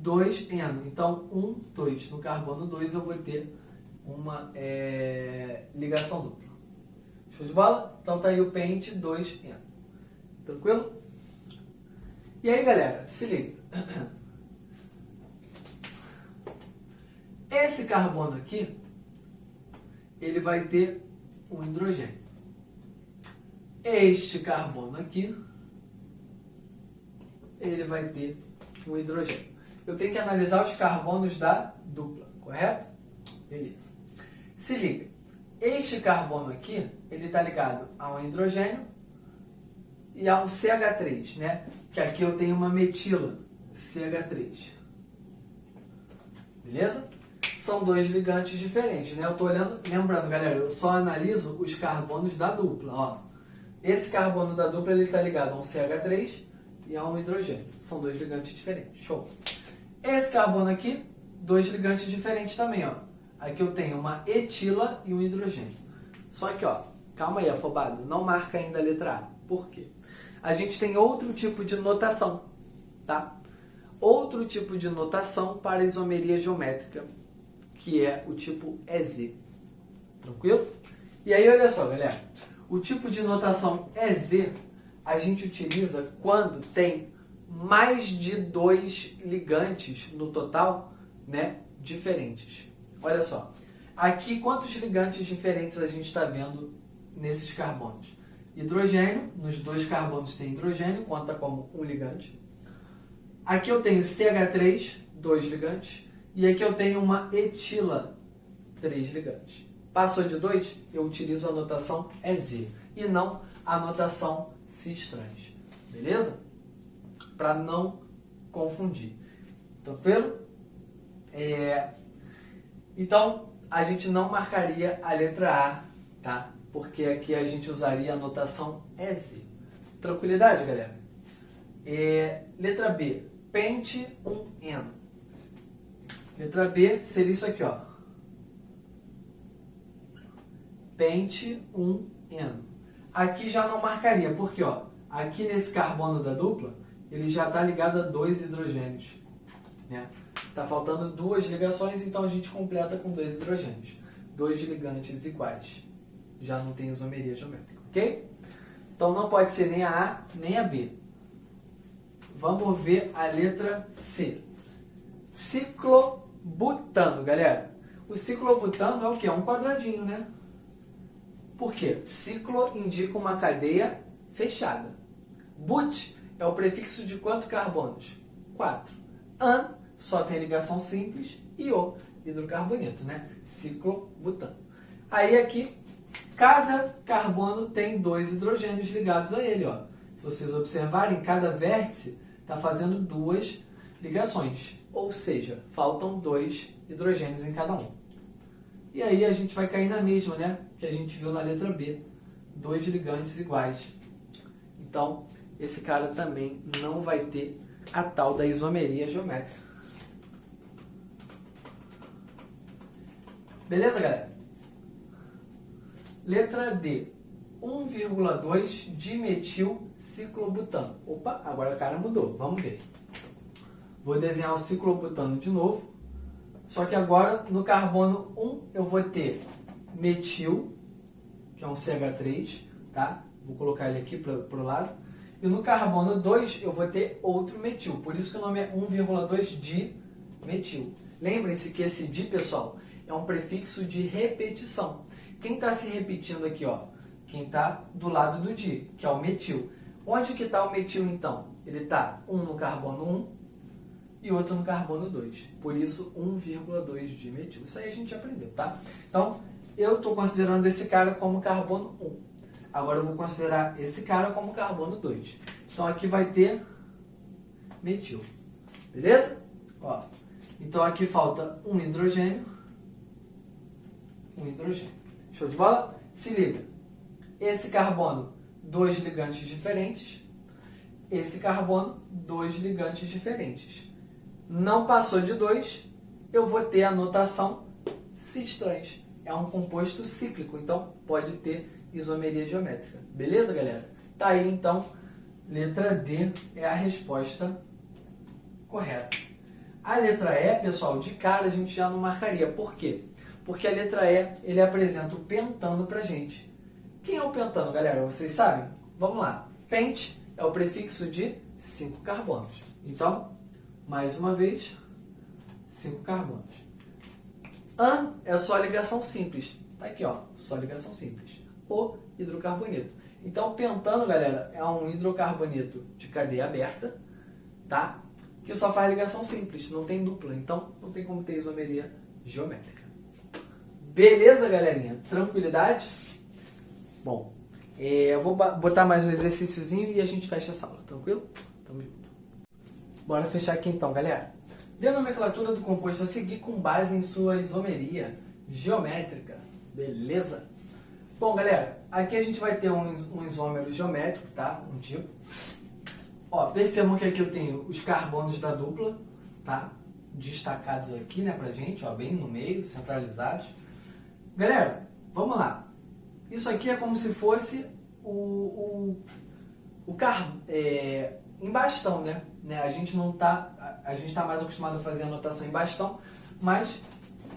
2N. Então, 1, 2. No carbono 2 eu vou ter uma ligação dupla. Show de bola? Então tá aí o pente 2N. Tranquilo? E aí, galera, se liga. Esse carbono aqui, ele vai ter um hidrogênio. Este carbono aqui, ele vai ter um hidrogênio. Eu tenho que analisar os carbonos da dupla, correto? Beleza. Se liga, este carbono aqui, ele está ligado a um hidrogênio e a um CH3, né? Que aqui eu tenho uma metila, CH3. Beleza? São dois ligantes diferentes, né? Eu estou olhando, lembrando, galera, eu só analiso os carbonos da dupla, ó. Esse carbono da dupla, ele está ligado a um CH3 e a um hidrogênio. São dois ligantes diferentes, show. Esse carbono aqui, dois ligantes diferentes também, ó. Aqui eu tenho uma etila e um hidrogênio. Só que, ó, calma aí, afobado, não marca ainda a letra A. Por quê? A gente tem outro tipo de notação, tá? Outro tipo de notação para isomeria geométrica, que é o tipo EZ. Tranquilo? E aí, olha só, galera. O tipo de notação EZ a gente utiliza quando tem mais de dois ligantes no total, né, diferentes. Olha só, aqui quantos ligantes diferentes a gente está vendo nesses carbonos? Hidrogênio, nos dois carbonos tem hidrogênio, conta como um ligante. Aqui eu tenho CH3, dois ligantes, e aqui eu tenho uma etila, três ligantes. Passou de 2, eu utilizo a notação EZ e não a notação cis-trans. Beleza? Para não confundir. Tranquilo? Então, a gente não marcaria a letra A, tá? Porque aqui a gente usaria a notação EZ. Tranquilidade, galera? Letra B, pente 1N. Letra B seria isso aqui, ó. Pente 1N. Aqui já não marcaria, porque ó, aqui nesse carbono da dupla, ele já está ligado a dois hidrogênios. Né? Está faltando duas ligações, então a gente completa com dois hidrogênios. Dois ligantes iguais. Já não tem isomeria geométrica, ok? Então não pode ser nem a A nem a B. Vamos ver a letra C. Ciclobutano, galera. O ciclobutano é o quê? É um quadradinho, né? Por quê? Ciclo indica uma cadeia fechada. But é o prefixo de quantos carbonos? 4. An só tem ligação simples e o hidrocarboneto, né? Ciclobutano. Aí aqui, cada carbono tem dois hidrogênios ligados a ele, ó. Se vocês observarem, cada vértice está fazendo duas ligações. ou seja, faltam 2 hidrogênios em cada um. E aí a gente vai cair na mesma, né? Que a gente viu na letra B, 2 ligantes iguais. Então, esse cara também não vai ter a tal da isomeria geométrica. Beleza, galera? Letra D, 1,2 dimetilciclobutano. Opa, agora o cara mudou, vamos ver. Vou desenhar o ciclobutano de novo. Só que agora, no carbono 1, eu vou ter metil, que é um CH3, tá? Vou colocar ele aqui para o lado. E no carbono 2, eu vou ter outro metil. Por isso que o nome é 1,2 dimetil. Lembrem-se que esse di, pessoal, é um prefixo de repetição. Quem está se repetindo aqui, ó? Quem está do lado do di, que é o metil. Onde que está o metil, então? Ele está um no carbono 1, e outro no carbono 2. Por isso, 1,2 dimetil. Isso aí a gente aprendeu, tá? Então, eu estou considerando esse cara como carbono 1. Agora eu vou considerar esse cara como carbono 2. Então, aqui vai ter metil. Beleza? Ó, então, aqui falta um hidrogênio. Um hidrogênio. Show de bola? Se liga. Esse carbono, 2 ligantes diferentes. Esse carbono, 2 ligantes diferentes. Não passou de 2, eu vou ter a notação cis-trans. É um composto cíclico, então pode ter isomeria geométrica. Beleza, galera? Tá aí, então, letra D é a resposta correta. A letra E, pessoal, de cara a gente já não marcaria. Por quê? Porque a letra E, ele apresenta o pentano pra gente. Quem é o pentano, galera? Vocês sabem? Vamos lá. Pent é o prefixo de 5 carbonos. Então, mais uma vez, 5 carbonos. An é só ligação simples. Tá aqui, ó, só ligação simples. O hidrocarboneto. Então, pentano, galera, é um hidrocarboneto de cadeia aberta, tá? Que só faz ligação simples, não tem dupla. Então, não tem como ter isomeria geométrica. Beleza, galerinha? Tranquilidade? Bom, eu vou botar mais um exercíciozinho e a gente fecha a sala, tranquilo? Tamo junto. Bora fechar aqui então, galera. Dê a nomenclatura do composto a seguir com base em sua isomeria geométrica. Beleza? Bom, galera, aqui a gente vai ter um isômero geométrico, tá? Um tipo. Ó, percebam que aqui eu tenho os carbonos da dupla, tá? Destacados aqui, né, pra gente, ó, bem no meio, centralizados. Galera, vamos lá. Isso aqui é como se fosse em bastão, né? A gente tá mais acostumado a fazer a notação em bastão, mas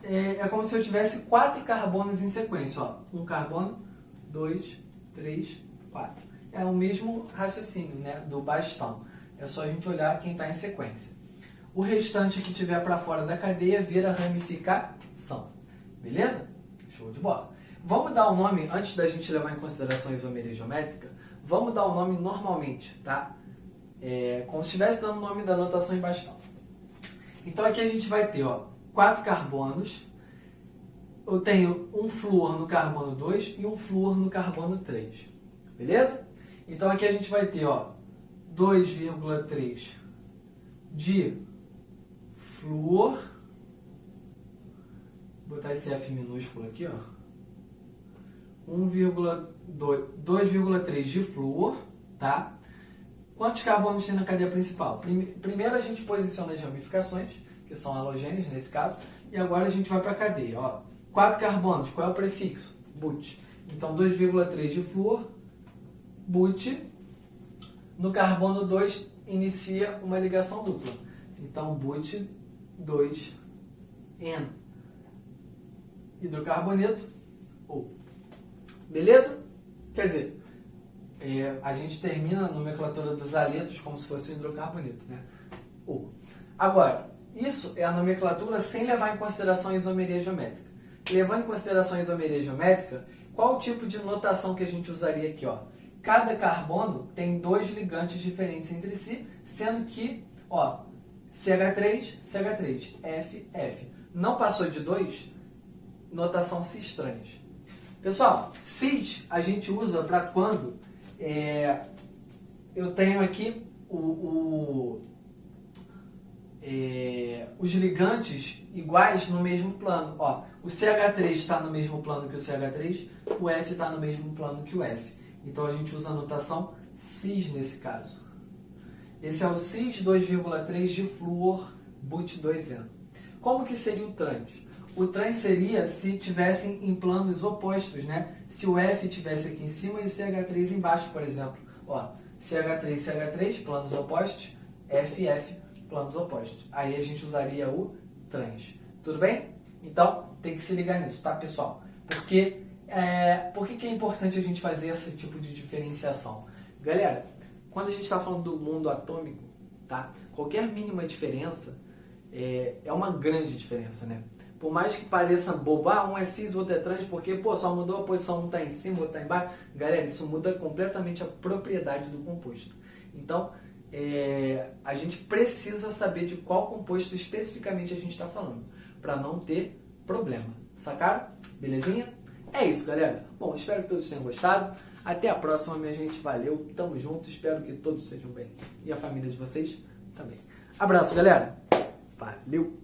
é como se eu tivesse 4 carbonos em sequência, ó. Um carbono, 2, 3, 4. É o mesmo raciocínio, né, do bastão. É só a gente olhar quem está em sequência. O restante que tiver para fora da cadeia vira ramificação. Beleza? Show de bola. Vamos dar o nome, antes da gente levar em consideração a isomeria geométrica, vamos dar o nome normalmente, tá? Como se estivesse dando o nome da notação em bastão. Então aqui a gente vai ter, ó, 4 carbonos. Eu tenho um flúor no carbono 2 e um flúor no carbono 3. Beleza? Então aqui a gente vai ter, ó, 2,3 de flúor. Vou botar esse F minúsculo aqui, ó. 2,3 de flúor, tá? Quantos carbonos tem na cadeia principal? Primeiro a gente posiciona as ramificações, que são halogênios nesse caso, e agora a gente vai para a cadeia, ó. 4 carbonos, qual é o prefixo? But. Então 2,3 de flúor, but. No carbono 2 inicia uma ligação dupla. Então but 2N. Hidrocarboneto, O. Beleza? Quer dizer, a gente termina a nomenclatura dos aletos como se fosse um hidrocarboneto, né? O. Agora, isso é a nomenclatura sem levar em consideração a isomeria geométrica. Levando em consideração a isomeria geométrica, qual o tipo de notação que a gente usaria aqui, ó? Cada carbono tem 2 ligantes diferentes entre si, sendo que, ó, CH3, CH3, F, F. Não passou de 2, notação cis-trans. Pessoal, cis a gente usa para quando eu tenho aqui os ligantes iguais no mesmo plano. Ó, o CH3 está no mesmo plano que o CH3, o F está no mesmo plano que o F. Então a gente usa a notação cis nesse caso. Esse é o cis 2,3 de flúor but2N. Como que seria o trans? O trans seria se tivessem em planos opostos, né? Se o F tivesse aqui em cima e o CH3 embaixo, por exemplo. Ó, CH3, CH3, planos opostos, F, F, planos opostos. Aí a gente usaria o trans. Tudo bem? Então, tem que se ligar nisso, tá, pessoal? Por que é importante a gente fazer esse tipo de diferenciação? Galera, quando a gente está falando do mundo atômico, tá? Qualquer mínima diferença é uma grande diferença, né? Por mais que pareça bobo, um é cis, o outro é trans, porque pô, só mudou a posição, um está em cima, o outro está embaixo. Galera, isso muda completamente a propriedade do composto. Então, a gente precisa saber de qual composto especificamente a gente está falando, para não ter problema. Sacaram? Belezinha? É isso, galera. Bom, espero que todos tenham gostado. Até a próxima, minha gente. Valeu, tamo junto. Espero que todos estejam bem. E a família de vocês também. Abraço, galera. Valeu!